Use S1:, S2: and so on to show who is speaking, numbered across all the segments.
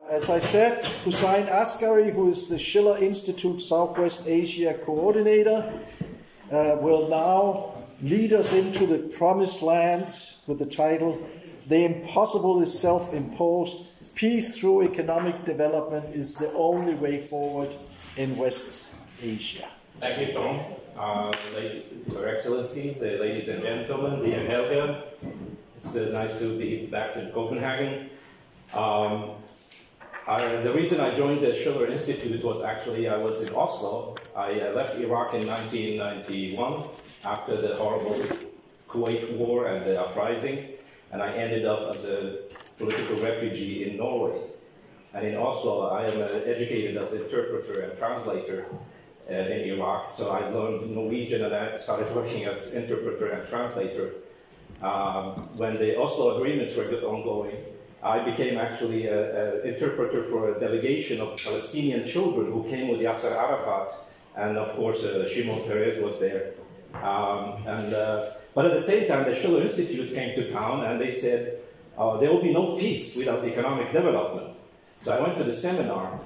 S1: As I said, Hussein Askary, who is the Schiller Institute Southwest Asia coordinator, will now lead us into the promised land with the title, "The Impossible is Self-Imposed. Peace through Economic Development is the Only Way Forward in West Asia."
S2: Thank you, Tom. Your Excellencies, ladies and gentlemen, dear Helga, it's nice to be back in Copenhagen. The reason I joined the Schiller Institute was actually I was in Oslo. I left Iraq in 1991 after the horrible Kuwait War and the uprising, and I ended up as a political refugee in Norway. And in Oslo, I am educated as interpreter and translator in Iraq, so I learned Norwegian and I started working as interpreter and translator. When the Oslo agreements were ongoing, I became actually an interpreter for a delegation of Palestinian children who came with Yasser Arafat, and of course Shimon Peres was there. But at the same time, the Schiller Institute came to town and they said, there will be no peace without economic development. So I went to the seminar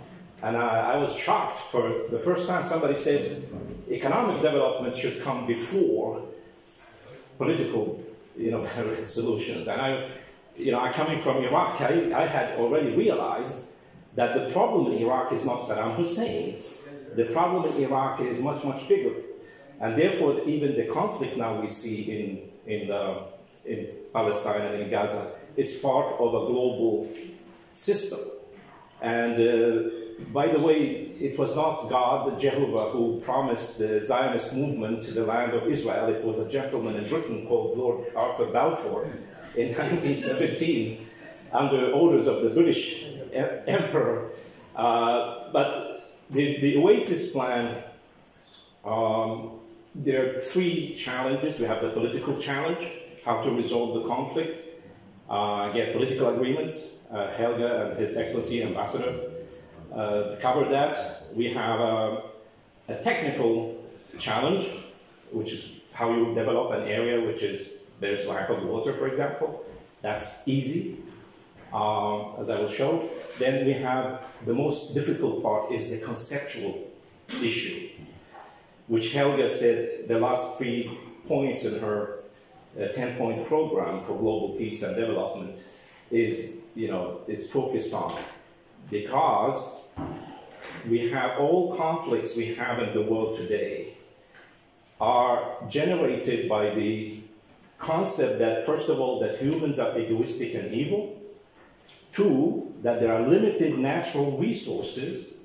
S2: and I was shocked. For the first time somebody said economic development should come before political solutions. And I coming from Iraq, I had already realized that the problem in Iraq is not Saddam Hussein. The problem in Iraq is much, much bigger. And therefore, even the conflict now we see in Palestine and in Gaza, it's part of a global system. And by the way, it was not God, Jehovah, who promised the Zionist movement to the land of Israel. It was a gentleman in Britain called Lord Arthur Balfour in 1917 under orders of the British Emperor. But the Oasis Plan, there are three challenges. We have the political challenge, how to resolve the conflict, get political agreement. Helga and His Excellency Ambassador covered that. We have a technical challenge, which is how you develop an area which is there's lack of water, for example. That's easy, as I will show. Then we have the most difficult part is the conceptual issue, which Helga said the last 3 points in her 10-point program for global peace and development is focused on, because we have all conflicts we have in the world today are generated by the concept that, first of all, that humans are egoistic and evil. 2, that there are limited natural resources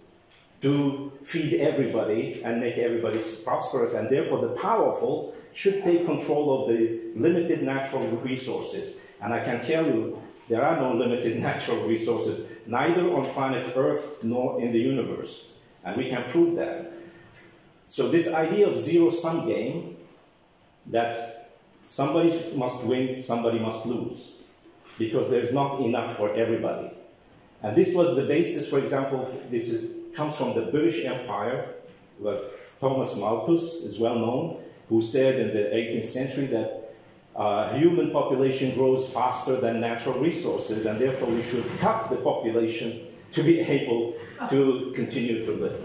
S2: to feed everybody and make everybody prosperous, and therefore the powerful should take control of these limited natural resources. And I can tell you, there are no limited natural resources, neither on planet Earth nor in the universe. And we can prove that. So this idea of zero-sum game, that somebody must win, somebody must lose, because there's not enough for everybody. And this was the basis, for example, comes from the British Empire, where Thomas Malthus is well known, who said in the 18th century that human population grows faster than natural resources, and therefore we should cut the population to be able to continue to live.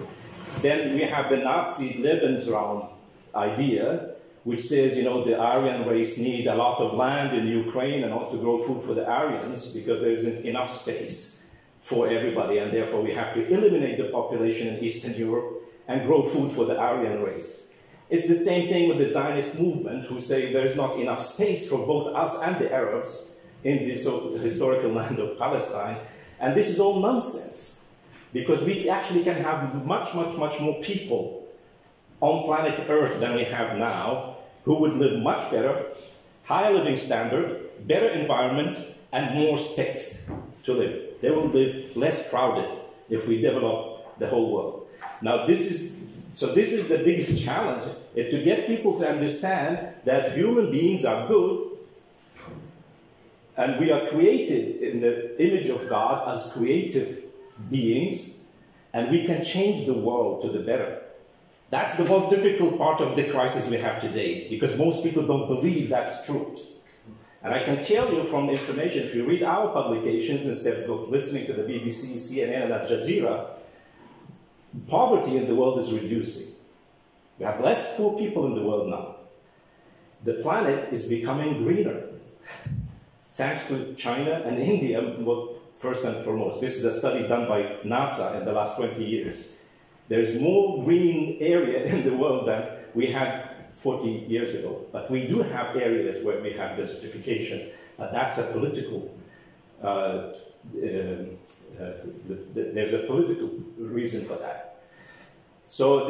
S2: Then we have the Nazi Lebensraum idea, which says, the Aryan race need a lot of land in Ukraine and also to grow food for the Aryans because there isn't enough space for everybody, and therefore we have to eliminate the population in Eastern Europe and grow food for the Aryan race. It's the same thing with the Zionist movement, who say there's not enough space for both us and the Arabs in this historical land of Palestine. And this is all nonsense, because we actually can have much, much, much more people on planet Earth than we have now, who would live much better, higher living standard, better environment, and more space to live. They will live less crowded if we develop the whole world. Now this is the biggest challenge, to get people to understand that human beings are good, and we are created in the image of God as creative beings, and we can change the world to the better. That's the most difficult part of the crisis we have today, because most people don't believe that's true. And I can tell you from information, if you read our publications instead of listening to the BBC, CNN, and Al Jazeera, poverty in the world is reducing. We have less poor people in the world now. The planet is becoming greener, thanks to China and India, first and foremost. This is a study done by NASA in the last 20 years. There's more green area in the world than we had 40 years ago. But we do have areas where we have desertification. But that's a political, there's a political reason for that. So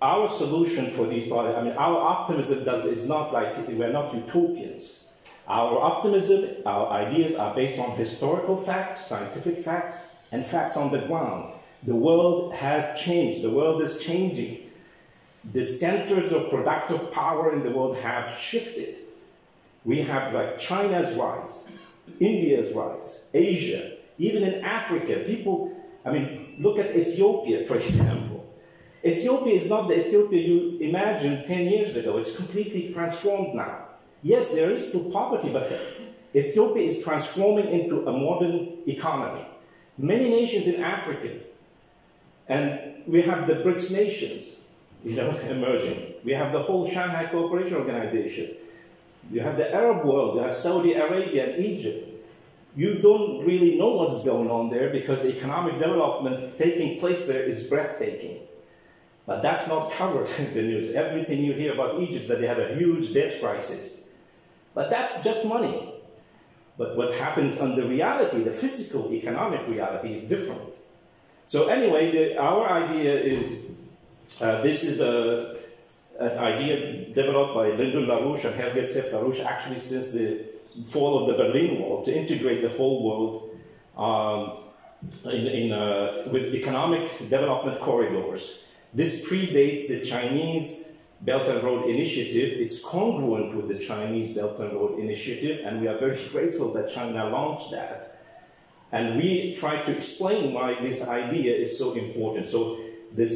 S2: our solution for these problems, I mean, our optimism is not like, we're not utopians. Our optimism, our ideas are based on historical facts, scientific facts, and facts on the ground. The world has changed. The world is changing. The centers of productive power in the world have shifted. We have like China's rise, India's rise, Asia, even in Africa. People, I mean, look at Ethiopia, for example. Ethiopia is not the Ethiopia you imagined 10 years ago. It's completely transformed now. Yes, there is still poverty, but Ethiopia is transforming into a modern economy. Many nations in Africa, and we have the BRICS nations, emerging. We have the whole Shanghai Cooperation Organization. You have the Arab world, you have Saudi Arabia and Egypt. You don't really know what's going on there because the economic development taking place there is breathtaking. But that's not covered in the news. Everything you hear about Egypt is that they have a huge debt crisis. But that's just money. But what happens on the reality, the physical economic reality, is different. So anyway, our idea is, this is an idea developed by Lyndon LaRouche and Helge LaRouche actually since the fall of the Berlin Wall, to integrate the whole world with economic development corridors. This predates the Chinese Belt and Road Initiative. It's congruent with the Chinese Belt and Road Initiative, and we are very grateful that China launched that. And we try to explain why this idea is so important. So the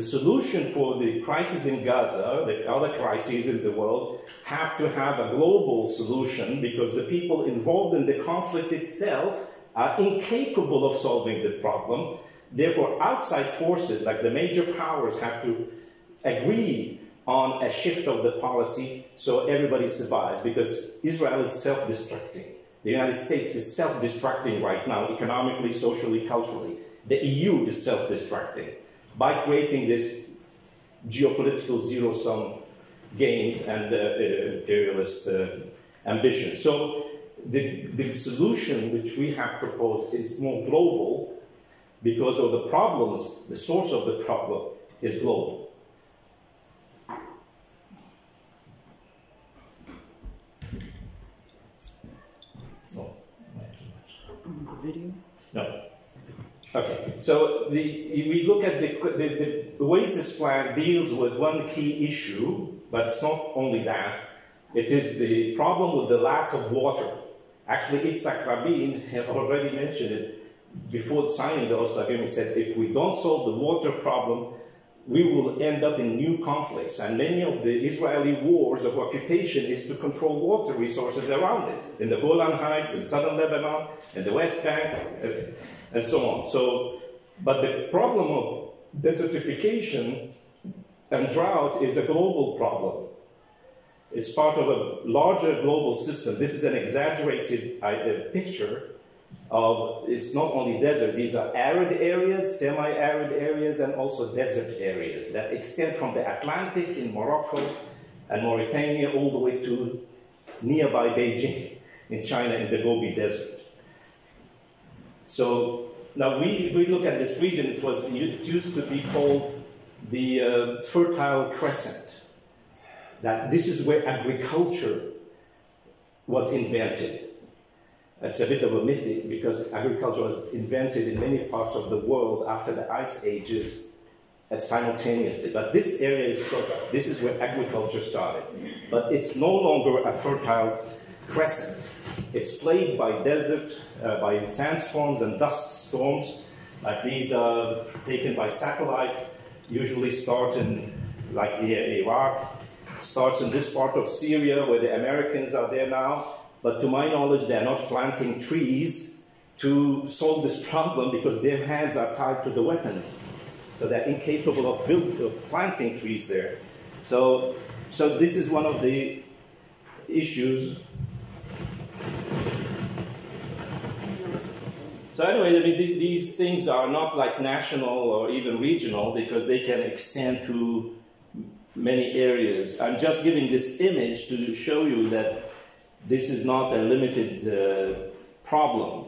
S2: solution for the crisis in Gaza, the other crises in the world, have to have a global solution because the people involved in the conflict itself are incapable of solving the problem. Therefore, outside forces like the major powers have to agree on a shift of the policy so everybody survives, because Israel is self-destructing. The United States is self-destructing right now, economically, socially, culturally. The EU is self-destructing by creating this geopolitical zero-sum games and imperialist ambitions. So the solution which we have proposed is more global because of the problems, the source of the problem is global.
S3: The video?
S2: No. Okay, so we look at the Oasis Plan deals with one key issue, but it's not only that. It is the problem with the lack of water. Actually, Yitzhak Rabin has already mentioned it before signing the Oslo Agreement. He said, if we don't solve the water problem, we will end up in new conflicts. And many of the Israeli wars of occupation is to control water resources around it, in the Golan Heights, in southern Lebanon, in the West Bank, and so on. So, but the problem of desertification and drought is a global problem. It's part of a larger global system. This is an exaggerated picture of, it's not only desert, these are arid areas, semi-arid areas, and also desert areas that extend from the Atlantic in Morocco and Mauritania all the way to nearby Beijing in China in the Gobi Desert. So now we look at this region. It used to be called the Fertile Crescent. That this is where agriculture was invented. It's a bit of a myth because agriculture was invented in many parts of the world after the ice ages simultaneously. But this area this is where agriculture started. But it's no longer a fertile crescent. It's plagued by desert, by sandstorms and dust storms, like these are taken by satellite, usually start in like near Iraq, starts in this part of Syria where the Americans are there now. but to my knowledge, they're not planting trees to solve this problem because their hands are tied to the weapons. So they're incapable of planting trees there. So this is one of the issues. So anyway, I mean, these things are not like national or even regional because they can extend to many areas. I'm just giving this image to show you that this is not a limited problem.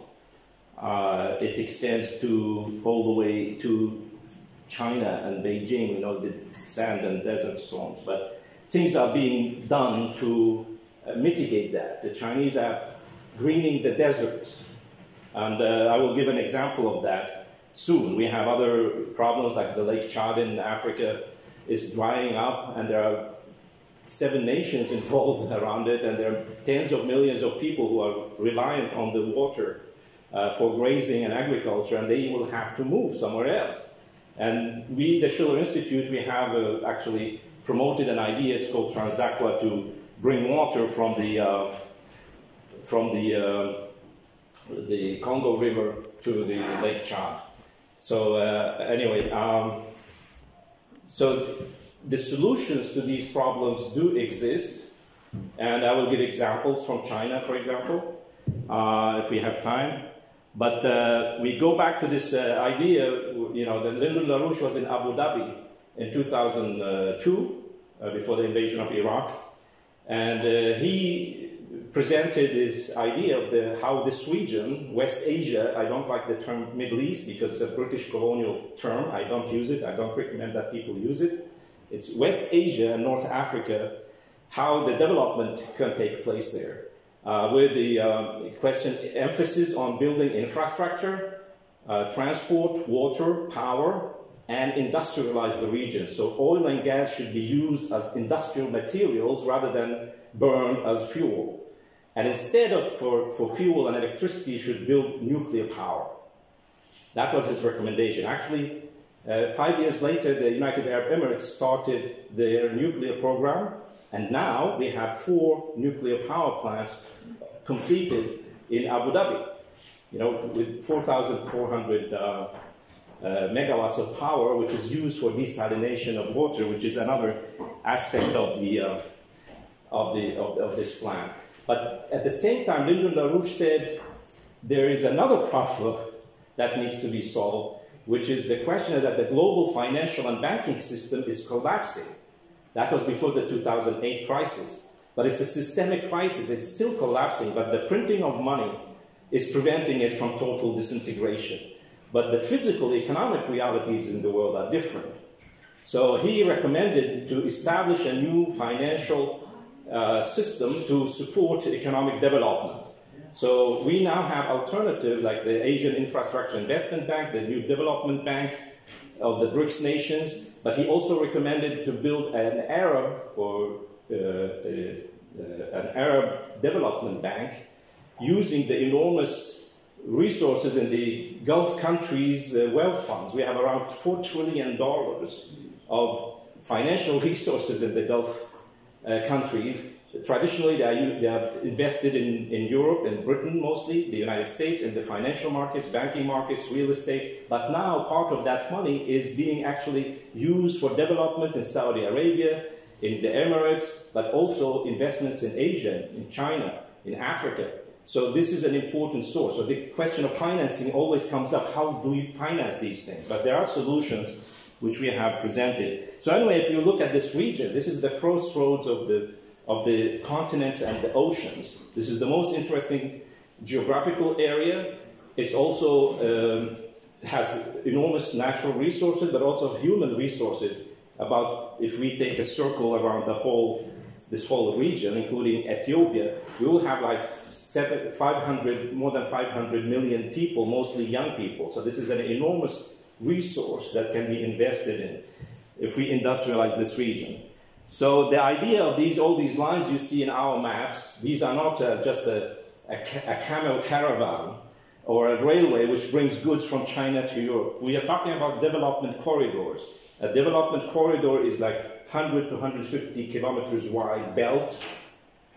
S2: It extends to all the way to China and Beijing, you know, the sand and desert storms. But things are being done to mitigate that. The Chinese are greening the deserts. And I will give an example of that soon. We have other problems like the Lake Chad in Africa is drying up, and there are 7 nations involved around it, and there are tens of millions of people who are reliant on the water for grazing and agriculture, and they will have to move somewhere else. And we, the Schiller Institute, we have actually promoted an idea, it's called Transaqua, to bring water from the Congo River to the Lake Chad. So anyway, so the solutions to these problems do exist, and I will give examples from China, for example, if we have time. But we go back to this idea, you know, that Lyndon LaRouche was in Abu Dhabi in 2002, before the invasion of Iraq, and he presented this idea of how this region, West Asia, I don't like the term Middle East because it's a British colonial term, I don't use it, I don't recommend that people use it. It's West Asia and North Africa, how the development can take place there. With the emphasis on building infrastructure, transport, water, power, and industrialize the region. So oil and gas should be used as industrial materials rather than burned as fuel. And instead of for fuel and electricity, should build nuclear power. That was his recommendation. Actually, 5 years later, the United Arab Emirates started their nuclear program, and now we have 4 nuclear power plants completed in Abu Dhabi, you know, with 4,400 megawatts of power, which is used for desalination of water, which is another aspect of this plan. But at the same time, Lyndon LaRouche said there is another problem that needs to be solved, which is the question that the global financial and banking system is collapsing. That was before the 2008 crisis. But it's a systemic crisis. It's still collapsing, but the printing of money is preventing it from total disintegration. But the physical economic realities in the world are different. So he recommended to establish a new financial system to support economic development. So we now have alternatives like the Asian Infrastructure Investment Bank, the New Development Bank of the BRICS nations, but he also recommended to build an Arab Development Bank using the enormous resources in the Gulf countries' wealth funds. We have around $4 trillion of financial resources in the Gulf countries. Traditionally, they are invested in Europe and Britain mostly, the United States, in the financial markets, banking markets, real estate. But now part of that money is being actually used for development in Saudi Arabia, in the Emirates, but also investments in Asia, in China, in Africa. So this is an important source. So the question of financing always comes up. How do we finance these things? But there are solutions which we have presented. So anyway, if you look at this region, this is the crossroads of the continents and the oceans. This is the most interesting geographical area. It's also has enormous natural resources, but also human resources. About, if we take a circle around this whole region, including Ethiopia, we will have like more than 500 million people, mostly young people. So this is an enormous resource that can be invested in if we industrialize this region. So the idea of all these lines you see in our maps, these are not just a camel caravan or a railway which brings goods from China to Europe. We are talking about development corridors. A development corridor is like 100 to 150 kilometers wide belt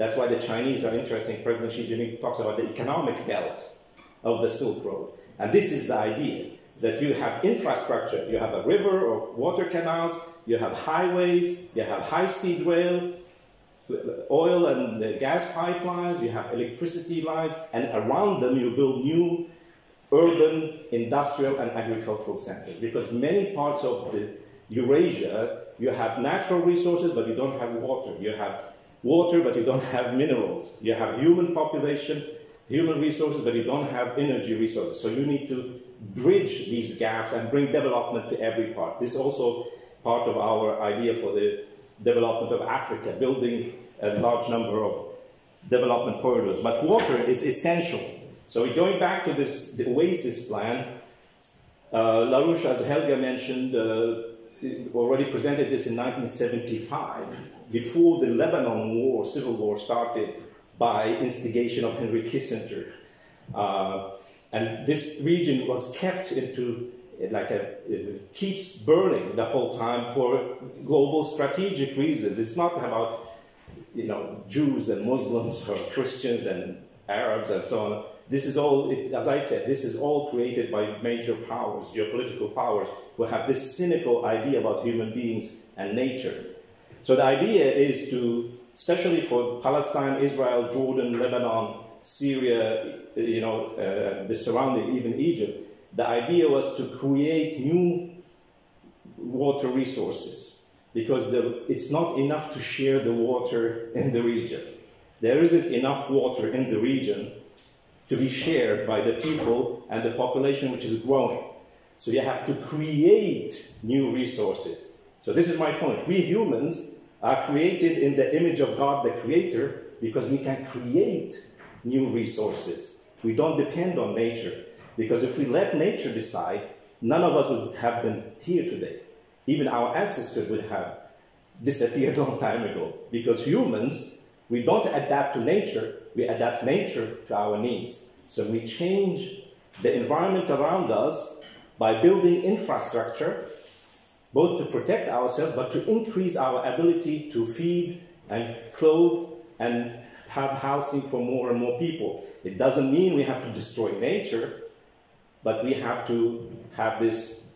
S2: That's why the Chinese are interesting. President Xi Jinping talks about the economic belt of the Silk Road. And this is the idea, that you have infrastructure. You have a river or water canals, you have highways, you have high-speed rail, oil and gas pipelines, you have electricity lines, and around them you build new urban, industrial, and agricultural centers. Because many parts of the Eurasia, you have natural resources, but you don't have water. You have water, but you don't have minerals. You have human population, human resources, but you don't have energy resources. So you need to bridge these gaps and bring development to every part. This is also part of our idea for the development of Africa, building a large number of development corridors. But water is essential. So we're going back to this, the Oasis Plan. LaRouche, as Helga mentioned, already presented this in 1975, before the Lebanon war, civil war started by instigation of Henry Kissinger. And this region was kept into, it keeps burning the whole time for global strategic reasons. It's not about, Jews and Muslims or Christians and Arabs and so on. This is all, as I said, this is all created by major powers, geopolitical powers, who have this cynical idea about human beings and nature. So the idea is to, especially for Palestine, Israel, Jordan, Lebanon, Syria, the surrounding, even Egypt, the idea was to create new water resources, because it's not enough to share the water in the region. There isn't enough water in the region to be shared by the people and the population which is growing. So you have to create new resources. So this is my point. We humans are created in the image of God, the Creator, because we can create new resources. We don't depend on nature. Because if we let nature decide, none of us would have been here today. Even our ancestors would have disappeared a long time ago. Because humans, we don't adapt to nature, we adapt nature to our needs. So we change the environment around us by building infrastructure, both to protect ourselves, but to increase our ability to feed and clothe and have housing for more and more people. It doesn't mean we have to destroy nature, but we have to have this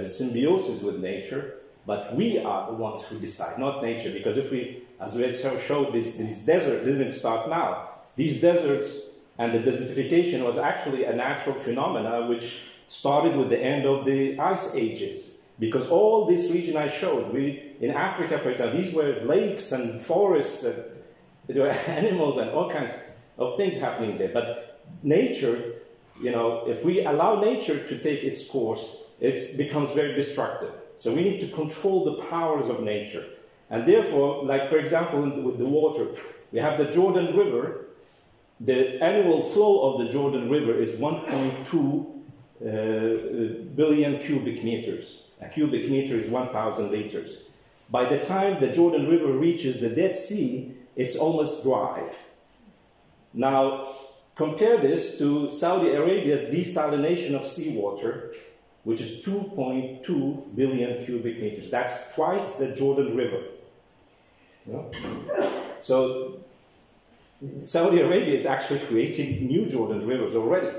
S2: symbiosis with nature, but we are the ones who decide, not nature. Because if we, as we showed, this desert didn't start now. These deserts and the desertification was actually a natural phenomena which started with the end of the ice ages. Because all this region I showed, in Africa, for example, these were lakes and forests, and there were animals and all kinds of things happening there. But nature, if we allow nature to take its course, it becomes very destructive. So we need to control the powers of nature. And therefore, like for example, with the water, we have the Jordan River. The annual flow of the Jordan River is 1.2 billion cubic meters. A cubic meter is 1,000 liters. By the time the Jordan River reaches the Dead Sea, it's almost dry. Now, compare this to Saudi Arabia's desalination of seawater, which is 2.2 billion cubic meters. That's twice the Jordan River. So Saudi Arabia is actually creating new Jordan rivers already,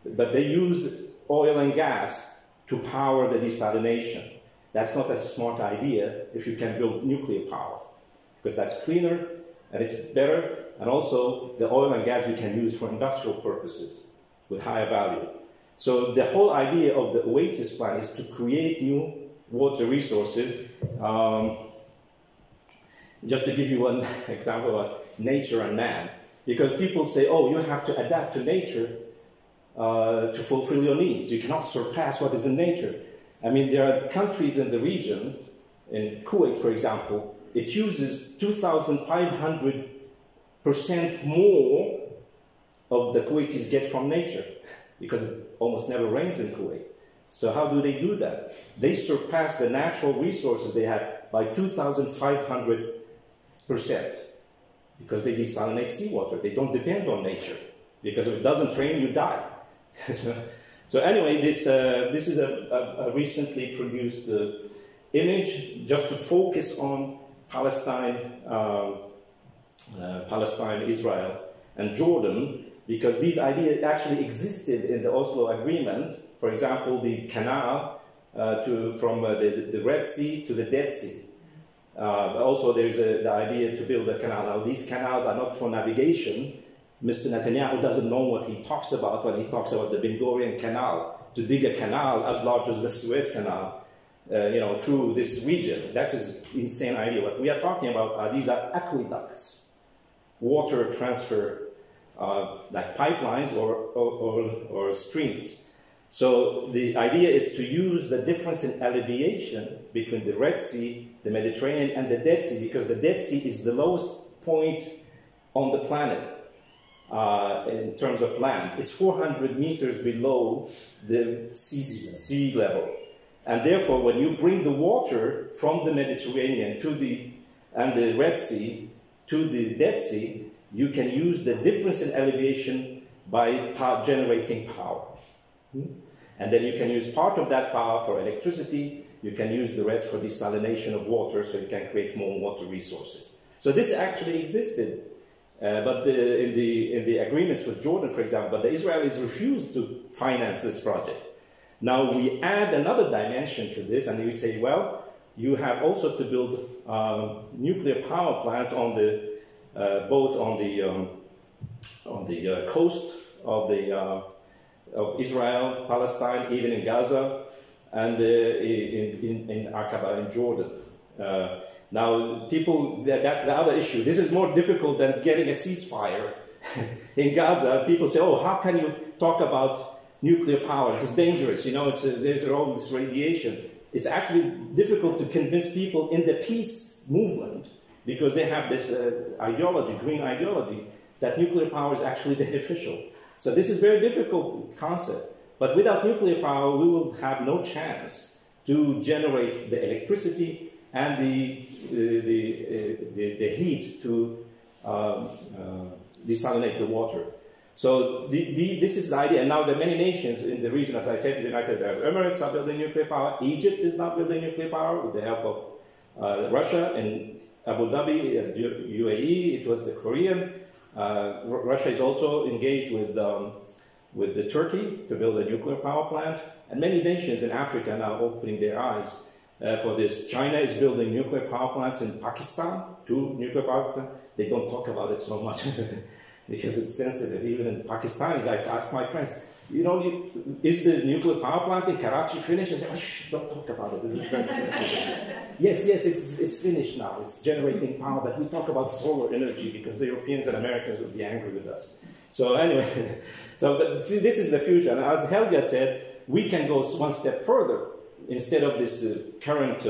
S2: but they use oil and gas to power the desalination. That's not a smart idea if you can build nuclear power, because that's cleaner and it's better, and also the oil and gas you can use for industrial purposes with higher value. So the whole idea of the Oasis Plan is to create new water resources. Just to give you one example about nature and man, because people say, oh, you have to adapt to nature to fulfill your needs. You cannot surpass what is in nature. I mean, there are countries in the region, in Kuwait, for example, it uses 2,500% more of the Kuwaitis get from nature, because it almost never rains in Kuwait. So how do they do that? They surpass the natural resources they had by 2,500%, because they desalinate seawater. They don't depend on nature, because if it doesn't rain, you die. So anyway, this is a recently produced image just to focus on Palestine, Israel, and Jordan, because these ideas actually existed in the Oslo Agreement. For example, the canal from the Red Sea to the Dead Sea. Also, there's the idea to build a canal. Now, these canals are not for navigation. Mr. Netanyahu doesn't know what he talks about when he talks about the Ben Gurion Canal, to dig a canal as large as the Suez Canal, through this region. That's his insane idea. What we are talking about are these are aqueducts, water transfer, like pipelines or streams. So the idea is to use the difference in elevation between the Red Sea, the Mediterranean, and the Dead Sea, because the Dead Sea is the lowest point on the planet in terms of land. It's 400 meters below the sea level. And therefore, when you bring the water from the Mediterranean and the Red Sea to the Dead Sea, you can use the difference in elevation by generating power. And then you can use part of that power for electricity. You can use the rest for desalination of water, so you can create more water resources. So this actually existed, but in the agreements with Jordan, for example, but the Israelis refused to finance this project. Now we add another dimension to this, and we say, well, you have also to build nuclear power plants on both on the coast of Israel, Palestine, even in Gaza, and in Aqaba, in Jordan. Now, that's the other issue. This is more difficult than getting a ceasefire. In Gaza, people say, oh, how can you talk about nuclear power? It's dangerous, there's all this radiation. It's actually difficult to convince people in the peace movement, because they have this ideology, green ideology, that nuclear power is actually beneficial. So this is a very difficult concept. But without nuclear power, we will have no chance to generate the electricity and the heat to desalinate the water. So this is the idea. And now there are many nations in the region, as I said, the United Arab Emirates are building nuclear power. Egypt is now building nuclear power with the help of Russia and Abu Dhabi, UAE. It was the Korean. Russia is also engaged with the Turkey to build a nuclear power plant, and many nations in Africa now opening their eyes for this. China is building nuclear power plants in Pakistan, 2 nuclear power plants. They don't talk about it so much because it's sensitive. Even in Pakistan, I asked my friends, is the nuclear power plant in Karachi finished? I said, oh, shh, don't talk about it. This is very sensitive. Yes, it's finished now. It's generating power, but we talk about solar energy because the Europeans and Americans would be angry with us. So anyway, but see, this is the future. And as Helga said, we can go one step further. Instead of this current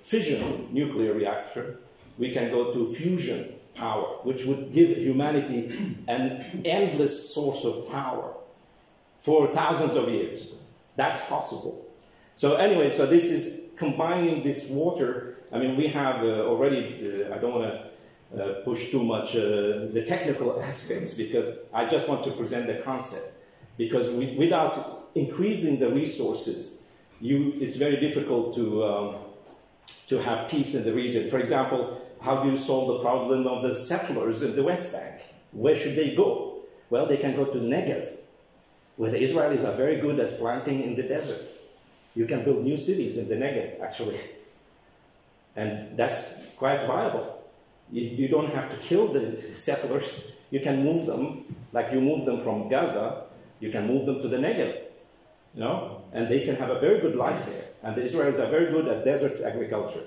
S2: fission nuclear reactor, we can go to fusion power, which would give humanity an endless source of power for thousands of years. That's possible. So anyway, so this is combining this water. I mean, we have already, I don't want to push too much the technical aspects, because I just want to present the concept. Because without increasing the resources, it's very difficult to have peace in the region. For example, how do you solve the problem of the settlers in the West Bank? Where should they go? Well, they can go to the Negev, where the Israelis are very good at planting in the desert. You can build new cities in the Negev, actually. And that's quite viable. You don't have to kill the settlers. You can move them, like you move them from Gaza, you can move them to the Negev, and they can have a very good life there. And the Israelis are very good at desert agriculture.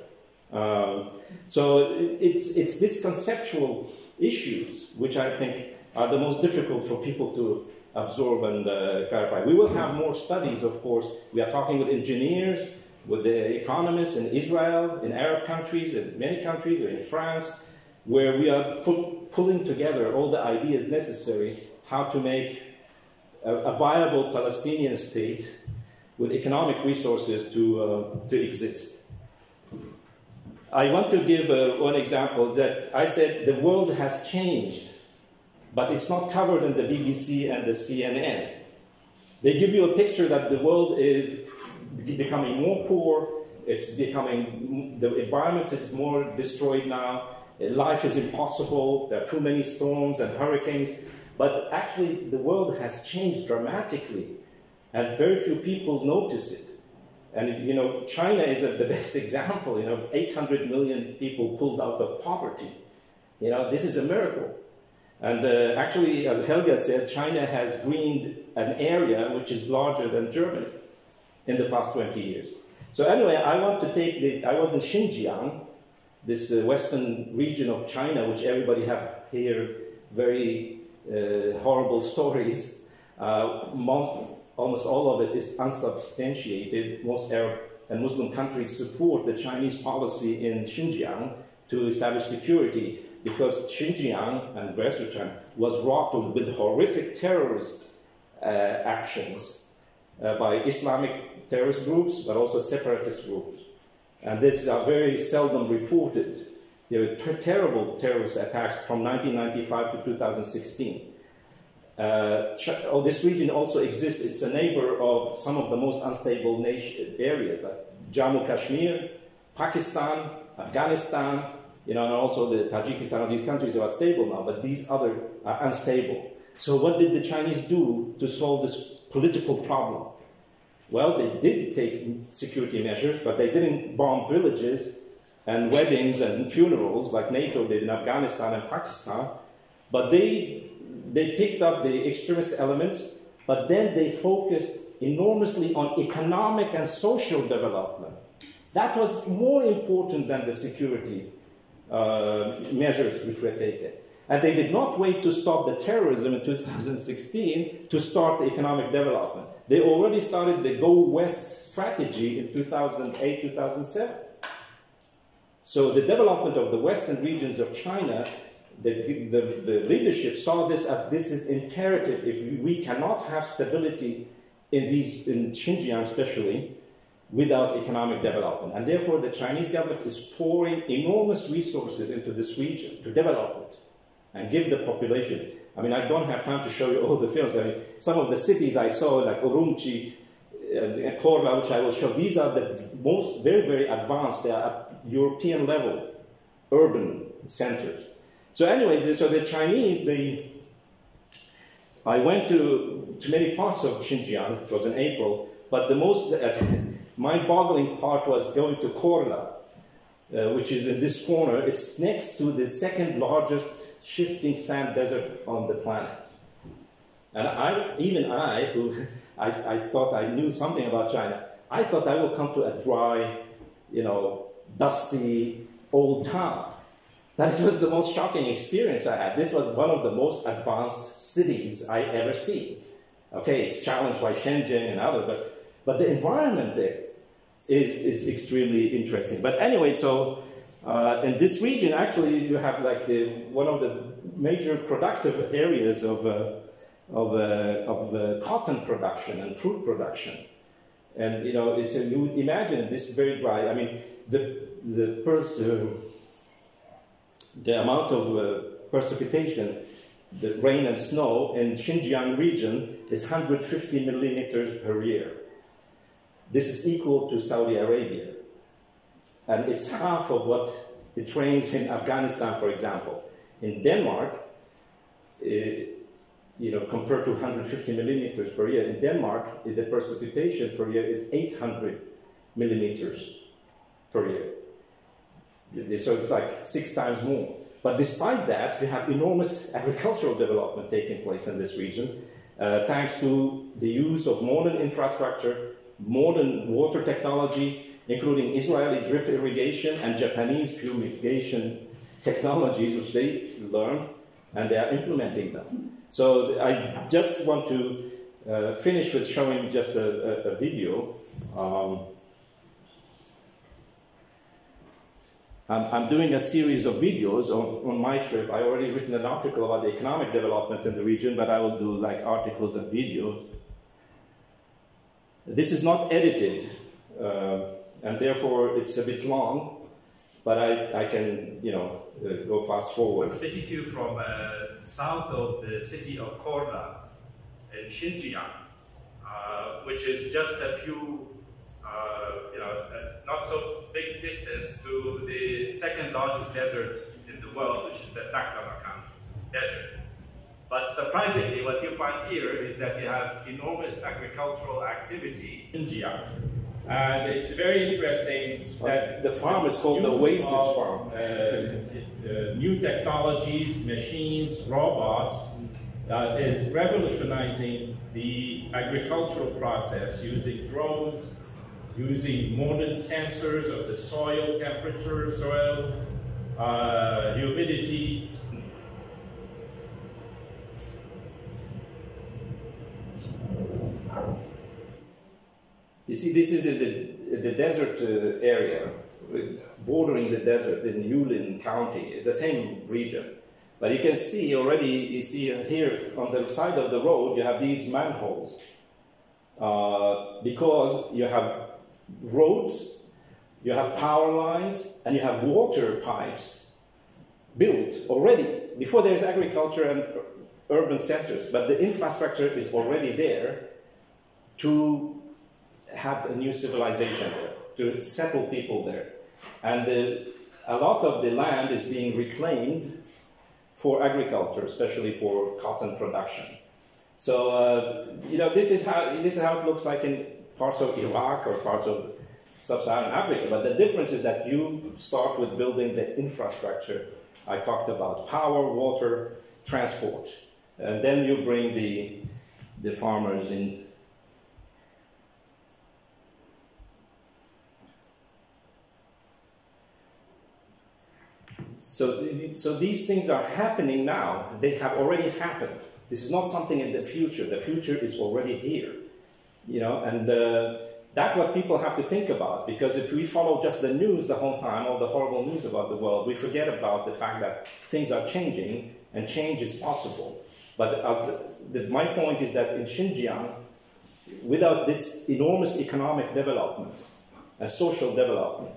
S2: So it's these conceptual issues which I think are the most difficult for people to absorb and clarify. We will have more studies, of course. We are talking with engineers, with the economists in Israel, in Arab countries, in many countries, in France, where we are pulling together all the ideas necessary how to make a viable Palestinian state with economic resources to exist. I want to give one example that I said the world has changed, but it's not covered in the BBC and the CNN. They give you a picture that the world is becoming more poor, it's becoming, the environment is more destroyed now, life is impossible, there are too many storms and hurricanes, but actually the world has changed dramatically, and very few people notice it. And you know, China is the best example. You know, 800 million people pulled out of poverty. You know, this is a miracle. And actually, as Helga said, China has greened an area which is larger than Germany in the past 20 years. So anyway, I want to take this. I was in Xinjiang, this western region of China, which everybody have here very horrible stories. Almost all of it is unsubstantiated. Most Arab and Muslim countries support the Chinese policy in Xinjiang to establish security, because Xinjiang and Western China was rocked with horrific terrorist actions by Islamic terrorist groups, but also separatist groups. And these are very seldom reported. There were terrible terrorist attacks from 1995 to 2016. This region also exists. It's a neighbor of some of the most unstable areas, like Jammu Kashmir, Pakistan, Afghanistan, you know, and also the Tajikistan. These countries are stable now, but these other are unstable. So what did the Chinese do to solve this political problem? Well, they did take security measures, but they didn't bomb villages and weddings and funerals like NATO did in Afghanistan and Pakistan, but they picked up the extremist elements, but then they focused enormously on economic and social development. That was more important than the security measures which were taken. And they did not wait to stop the terrorism in 2016 to start the economic development. They already started the Go West strategy in 2008, 2007. So the development of the western regions of China, the leadership saw this as this is imperative. If we cannot have stability in Xinjiang especially, without economic development. And therefore the Chinese government is pouring enormous resources into this region to develop it and give the population. I mean, I don't have time to show you all the films. I mean, some of the cities I saw, like Urumqi and Korla, which I will show, these are the most, very, very advanced. They are at European level, urban centers. So anyway, so the Chinese, I went to many parts of Xinjiang. It was in April, but the most mind-boggling part was going to Korla, which is in this corner. It's next to the second largest shifting sand desert on the planet. And who I thought I knew something about China, I thought I would come to a dry, you know, dusty old town. But it was the most shocking experience I had. This was one of the most advanced cities I ever see. Okay, it's challenged by Xinjiang and others, but the environment there is extremely interesting. But anyway, so in this region, actually, you have like one of the major productive areas of cotton production and fruit production. And you know, you would imagine this very dry. I mean, the amount of precipitation, the rain and snow in Xinjiang region is 150 millimeters per year. This is equal to Saudi Arabia. And it's half of what it rains in Afghanistan, for example. In Denmark, you know, compared to 150 millimeters per year, in Denmark, the precipitation per year is 800 millimeters per year. So it's like 6 times more. But despite that, we have enormous agricultural development taking place in this region, thanks to the use of modern infrastructure, modern water technology, including Israeli drip irrigation and Japanese fumigation technologies, which they learned, and they are implementing them. So I just want to finish with showing just a video. I'm doing a series of videos on my trip. I already written an article about the economic development in the region, but I will do like articles and videos. This is not edited, and therefore it's a bit long, but I can, you know, go fast forward.
S4: I'm speaking to you from south of the city of Korla in Xinjiang, which is just a few, not so big distance to the second largest desert in the world, which is the Taklamakan Desert. But surprisingly, what you find here is that you have enormous agricultural activity in Xinjiang. And it's very interesting that
S2: the farm is called the Oasis Farm.
S4: New technologies, machines, robots is revolutionizing the agricultural process using drones, using modern sensors of the soil temperature, soil humidity.
S2: You see, this is in the desert area, bordering the desert in Yulin County. It's the same region. But you can see already, you see here on the side of the road, you have these manholes. Because you have roads, you have power lines, and you have water pipes built already, before there's agriculture and urban centers. But the infrastructure is already there to have a new civilization there, to settle people there. And a lot of the land is being reclaimed for agriculture, especially for cotton production. So, you know, this is how it looks like in parts of Iraq or parts of sub-Saharan Africa. But the difference is that you start with building the infrastructure I talked about: power, water, transport. And then you bring the farmers in. So these things are happening now. They have already happened. This is not something in the future. The future is already here, you know. And that's what people have to think about. Because if we follow just the news the whole time, all the horrible news about the world, we forget about the fact that things are changing and change is possible. But my point is that in Xinjiang, without this enormous economic development and social development,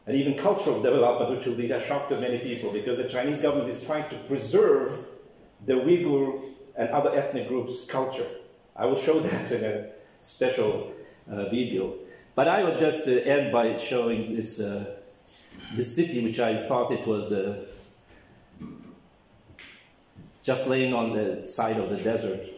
S2: and even cultural development, which will be a shock to many people, because the Chinese government is trying to preserve the Uyghur and other ethnic groups' culture. I will show that in a special video. But I would just end by showing this city, which I thought it was just laying on the side of the desert.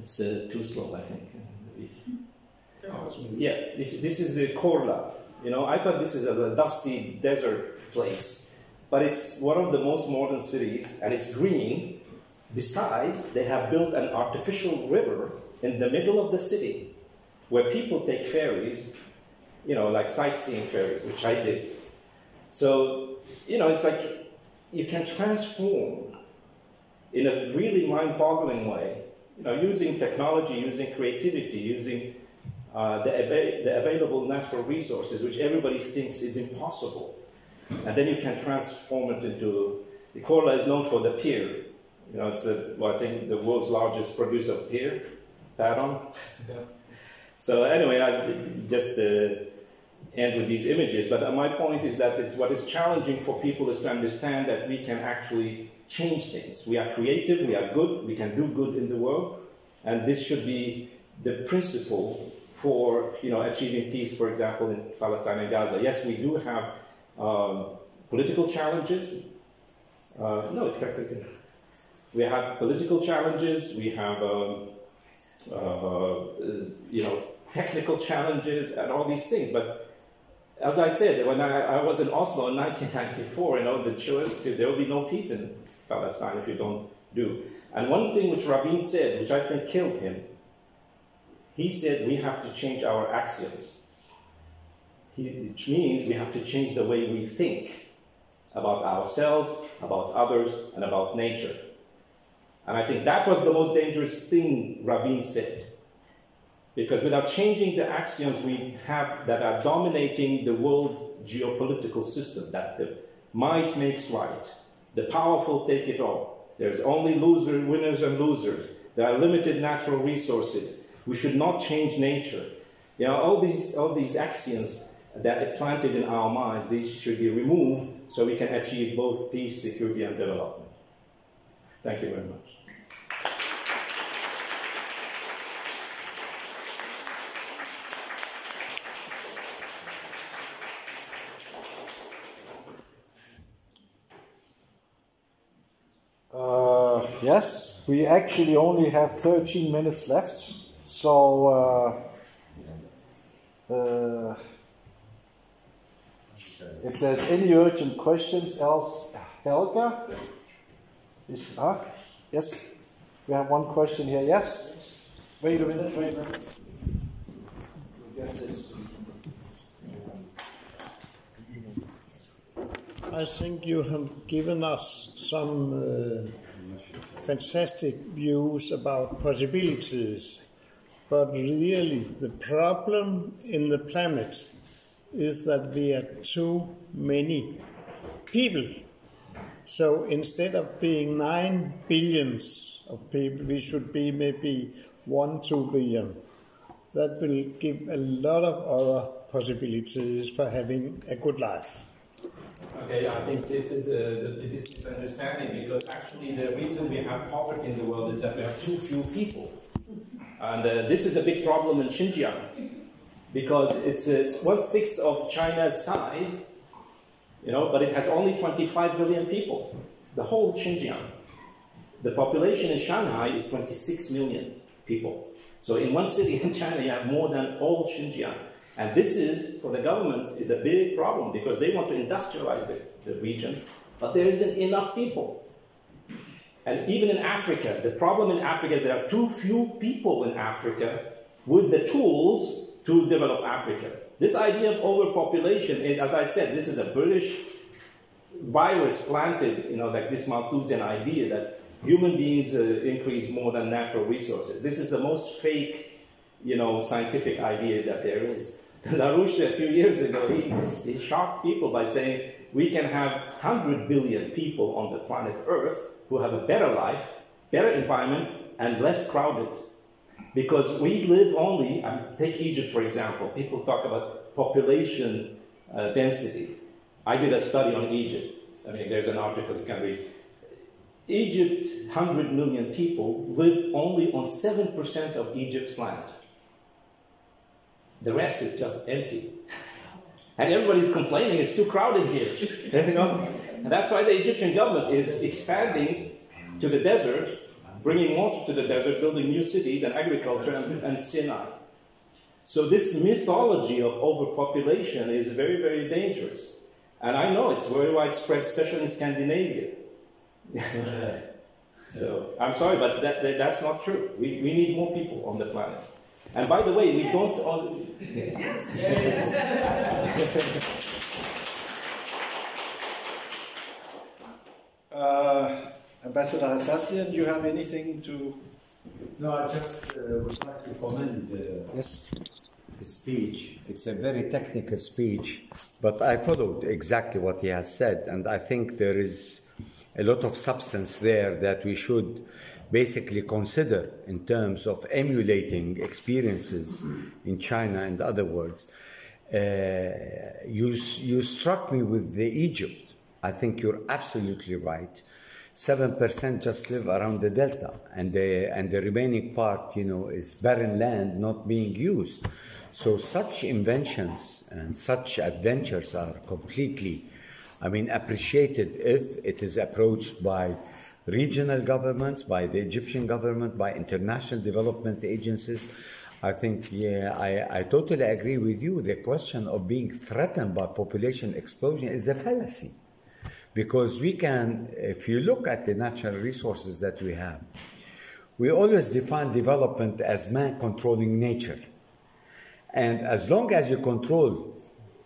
S2: It's too slow, I think. Yeah, this is Korla. You know, I thought this is a dusty desert place, but it's one of the most modern cities, and it's green. Besides, they have built an artificial river in the middle of the city, where people take ferries, you know, like sightseeing ferries, which I did. So, you know, it's like you can transform in a really mind-boggling way, you know, using technology, using creativity, using the available natural resources, which everybody thinks is impossible. And then you can transform it into... The Korla is known for the pier. You know, it's, I think, the world's largest producer of pier pattern. Yeah. So anyway, I just end with these images. But my point is that what is challenging for people is to understand that we can actually change things. We are creative, we are good, we can do good in the world, and this should be the principle for, you know, achieving peace, for example, in Palestine and Gaza. Yes, we do have political challenges. We have political challenges. We have, you know, technical challenges and all these things. But as I said, when I was in Oslo in 1994, you know, the choice, there will be no peace in Palestine if you don't do. And one thing which Rabin said, which I think killed him, he said we have to change our axioms. Which means we have to change the way we think about ourselves, about others, and about nature. And I think that was the most dangerous thing Rabin said. Because without changing the axioms we have that are dominating the world geopolitical system, that the might makes right, The powerful take it all. There's only winners and losers. There are limited natural resources. We should not change nature. You know, all these axioms that are planted in our minds, these should be removed so we can achieve both peace, security, and development. Thank you very much.
S1: Yes, we actually only have 13 minutes left, so if there's any urgent questions, else Helga is yes, we have one question here. Yes, wait a minute.
S5: I think you have given us some fantastic views about possibilities, but really the problem in the planet is that we are too many people. So instead of being 9 billions of people, we should be maybe 1-2 billion. That will give a lot of other possibilities for having a good life.
S2: Okay, I think this is a misunderstanding, because actually the reason we have poverty in the world is that we have too few people. And this is a big problem in Xinjiang, because it's 1/6 of China's size, you know, but it has only 25 million people, the whole Xinjiang. The population in Shanghai is 26 million people. So in one city in China, you have more than all Xinjiang. And this is, for the government, is a big problem, because they want to industrialize the region, but there isn't enough people. And even in Africa, the problem in Africa is there are too few people in Africa with the tools to develop Africa. This idea of overpopulation is, as I said, this is a British virus planted, you know, like this Malthusian idea that human beings increase more than natural resources. This is the most fake, you know, scientific idea that there is. LaRouche, a few years ago, he shocked people by saying we can have 100 billion people on the planet Earth who have a better life, better environment, and less crowded. Because we live only, take Egypt for example, people talk about population density. I did a study on Egypt. I mean, there's an article you can read. Egypt's 100 million people live only on 7% of Egypt's land. The rest is just empty. And everybody's complaining it's too crowded here. You know? And that's why the Egyptian government is expanding to the desert, bringing water to the desert, building new cities and agriculture and Sinai. So this mythology of overpopulation is very, very dangerous. And I know it's very widespread, especially in Scandinavia. So I'm sorry, but that's not true. We need more people on the planet. And by the way, we don't all...
S6: Yes.
S1: Ambassador Hassassian, do you have anything to...
S7: No, I just would like to comment
S1: Yes.
S7: the speech. It's a very technical speech, but I followed exactly what he has said, and I think there is a lot of substance there that we should basically consider in terms of emulating experiences in China and other words. You struck me with the Egypt. I think you're absolutely right. 7% just live around the delta, and the remaining part, you know, is barren land not being used. So such inventions and such adventures are completely, appreciated if it is approached by regional governments, by the Egyptian government, by international development agencies. I think, I totally agree with you. The question of being threatened by population explosion is a fallacy. Because we can, if you look at the natural resources that we have, we always define development as man controlling nature. And as long as you control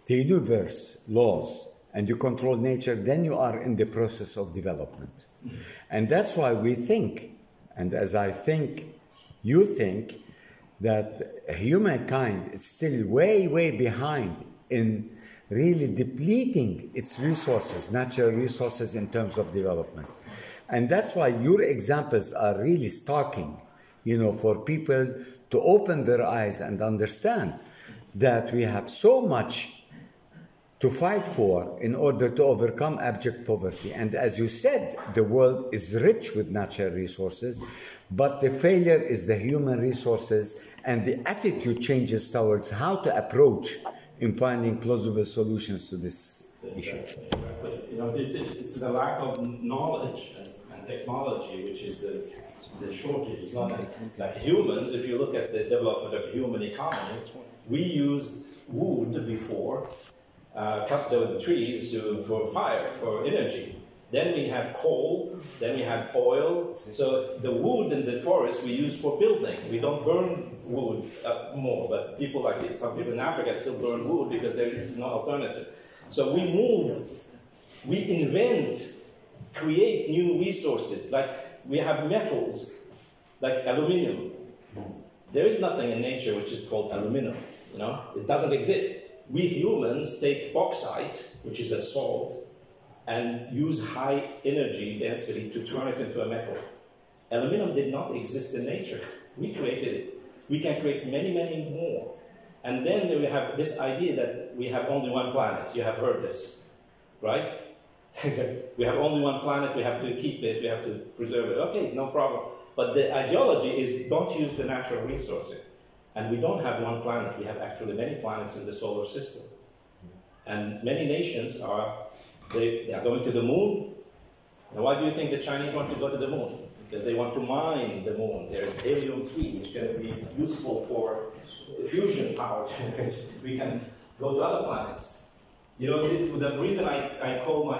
S7: the universe laws and you control nature, then you are in the process of development. And that's why we think, and as I think you think, that humankind is still way, way behind in really depleting its resources, natural resources in terms of development. And that's why your examples are really starking, for people to open their eyes and understand that we have so much to fight for in order to overcome abject poverty. And as you said, the world is rich with natural resources, but the failure is the human resources and the attitude changes towards how to approach in finding plausible solutions to this issue.
S2: It's the lack of knowledge and technology, which is the shortage. It's not like humans. If you look at the development of human economy, we used wood before, cut the trees for fire, for energy. Then we had coal, then we had oil. So the wood in the forest we use for building. We don't burn wood more, but some people in Africa still burn wood because there is no alternative. So we invent, create new resources. Like we have metals, like aluminum. There is nothing in nature which is called aluminum. It doesn't exist. We humans take bauxite, which is a salt, and use high energy density to turn it into a metal. Aluminum did not exist in nature. We created it. We can create many, many more. And then we have this idea that we have only one planet. You have heard this, right? We have only one planet, we have to keep it, we have to preserve it. Okay, no problem. But the ideology is don't use the natural resources. And we don't have one planet, we have actually many planets in the solar system. And many nations are going to the moon. Now, why do you think the Chinese want to go to the moon? Because they want to mine the moon. There's helium-3, which is going to be useful for fusion power. We can go to other planets. The reason I call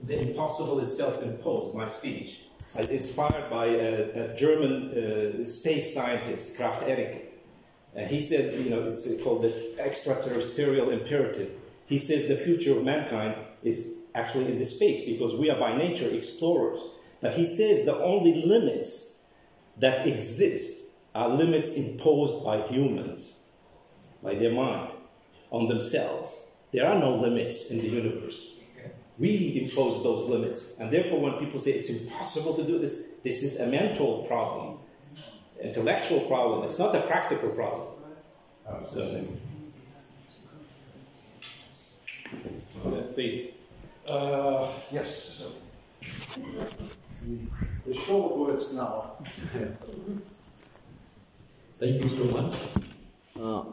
S2: the impossible is self-imposed, my speech. I'm inspired by a German space scientist, Kraft Erich. He said, it's called the extraterrestrial imperative. He says the future of mankind is actually in the space because we are by nature explorers. But he says the only limits that exist are limits imposed by humans, by their mind, on themselves. There are no limits in the universe. We impose those limits. And therefore, when people say it's impossible to do this, this is a mental problem, intellectual problem. It's not a practical problem. Please.
S1: Yes. The short words now.
S6: Thank you so much.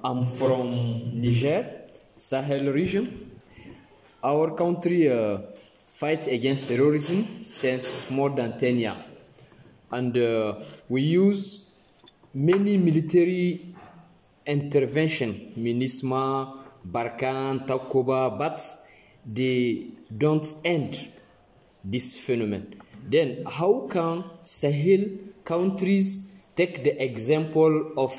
S6: I'm from Niger, Sahel region. Our country fights against terrorism since more than 10 years. And we use many military intervention, MINISMA, Barkhane, Takuba, but they don't end this phenomenon. Then how can Sahel countries take the example of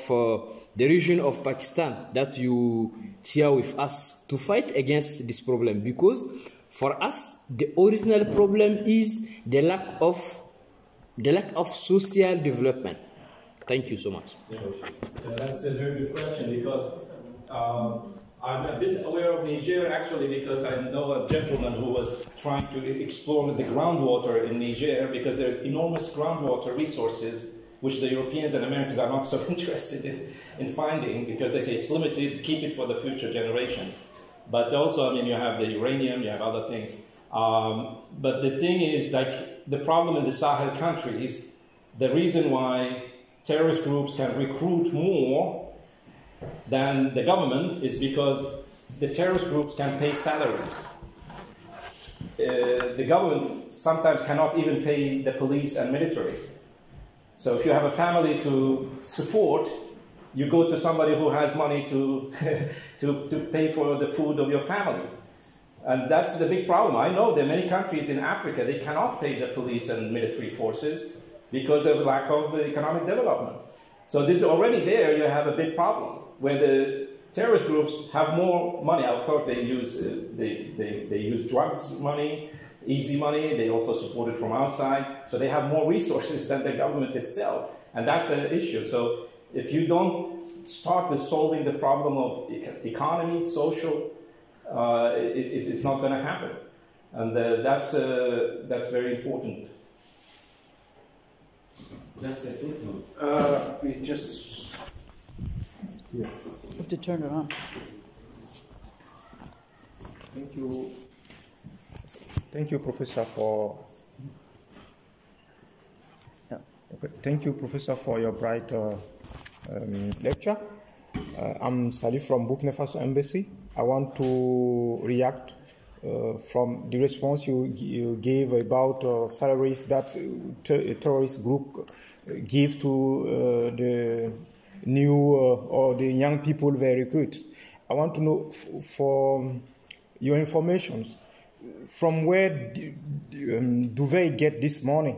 S6: the region of Pakistan that you share with us to fight against this problem? Because for us, the original problem is the lack of social development. Thank you so much.
S2: That's a very good question because I'm a bit aware of Niger actually because I know a gentleman who was trying to explore the groundwater in Niger because there's enormous groundwater resources which the Europeans and Americans are not so interested in finding because they say it's limited, keep it for the future generations. But also, you have the uranium, you have other things. But the thing is, like, the problem in the Sahel countries, the reason why terrorist groups can recruit more than the government is because the terrorist groups can pay salaries. The government sometimes cannot even pay the police and military. So if you have a family to support, you go to somebody who has money to to pay for the food of your family. And that's the big problem. I know there are many countries in Africa, they cannot pay the police and military forces because of lack of the economic development. So this is already there, you have a big problem, where the terrorist groups have more money. Of course, they use drugs money, easy money, they also support it from outside, so they have more resources than the government itself. And that's an issue. So if you don't start with solving the problem of economy, social, it's not going to happen. And that's very important.
S6: That's the thing.
S1: We just...
S3: You have to turn it on.
S8: Thank you. Thank you, Professor, for...
S3: Yeah.
S8: Okay. Thank you, Professor, for your bright lecture. I'm Salih from Burkina Faso Embassy. I want to react from the response you gave about salaries that a terrorist group give to the new or the young people they recruit. I want to know for your information, from where do they get this money,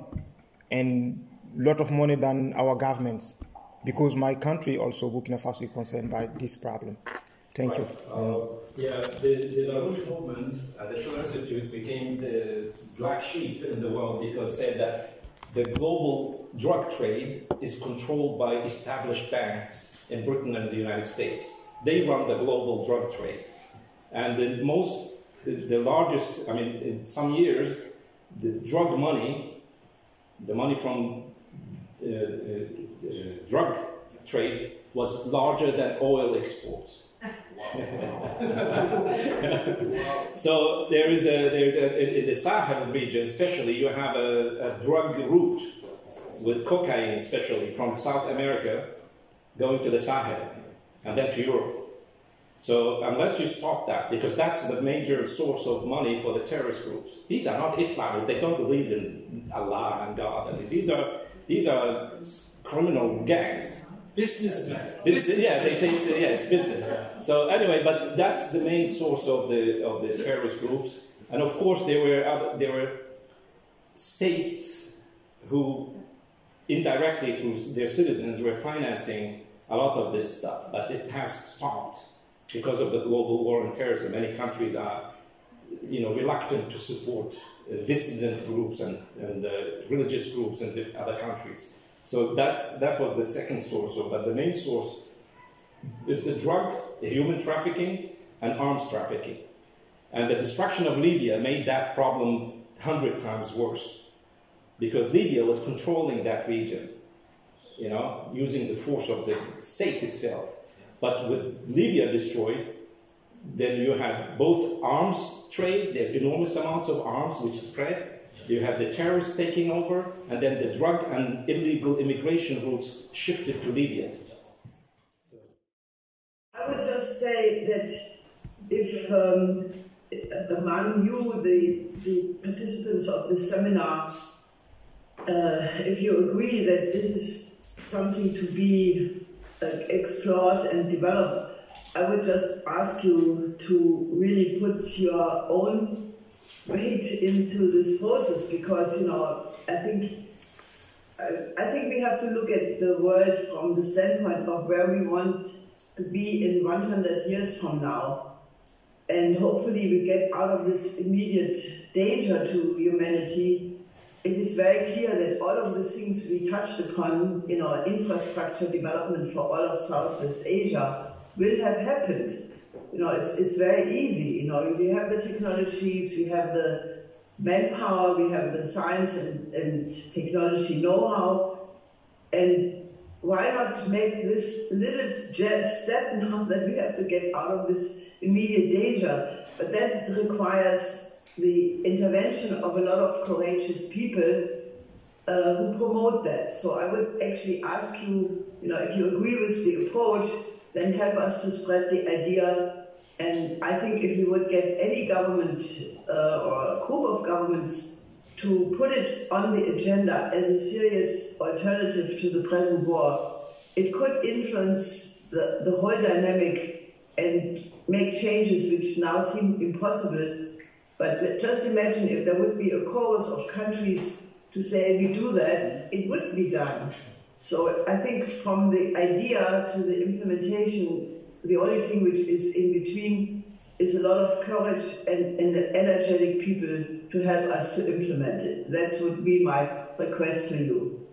S8: and a lot of money than our governments? Because my country also, Burkina Faso, is concerned by this problem. Thank you.
S2: The Larouche movement at the Schiller Institute became the black sheep in the world because said that the global drug trade is controlled by established banks in Britain and the United States. They run the global drug trade. And the largest, I mean, in some years, the drug money, the money from drug trade was larger than oil exports. So there is in the Sahel region especially, you have a drug route with cocaine especially from South America going to the Sahel and then to Europe. So unless you stop that, because that's the major source of money for the terrorist groups. These are not Islamists, they don't believe in Allah and God. I mean, these are criminal gangs.
S9: Businessmen.
S2: They say it's business. So anyway, but that's the main source of the terrorist groups, and of course there were states who indirectly through their citizens were financing a lot of this stuff, but it has stopped because of the global war on terrorism. Many countries are, reluctant to support dissident groups and religious groups in the other countries. So that was the second source, but the main source is the human trafficking, and arms trafficking. And the destruction of Libya made that problem 100 times worse, because Libya was controlling that region, using the force of the state itself. But with Libya destroyed, then you had both arms trade, there's enormous amounts of arms which spread. You had the terrorists taking over, and then the drug and illegal immigration routes shifted to Libya.
S10: I would just say that if among you, the participants of this seminar, if you agree that this is something to be explored and developed, I would just ask you to really put your own weight into this process, because I think we have to look at the world from the standpoint of where we want to be in 100 years from now, and hopefully we get out of this immediate danger to humanity. It is very clear that all of the things we touched upon, infrastructure development for all of Southwest Asia, will have happened. It's very easy. We have the technologies, we have the manpower, we have the science and technology know-how, and why not make this little step now that we have to get out of this immediate danger? But that requires the intervention of a lot of courageous people who promote that. So I would actually ask you, if you agree with the approach, then help us to spread the idea. And I think if you would get any government or a group of governments to put it on the agenda as a serious alternative to the present war, it could influence the whole dynamic and make changes which now seem impossible. But just imagine if there would be a chorus of countries to say, we do that, it would be done. So I think from the idea to the implementation, the only thing which is in between is a lot of courage and energetic people to help us to implement it. That would be my request to you.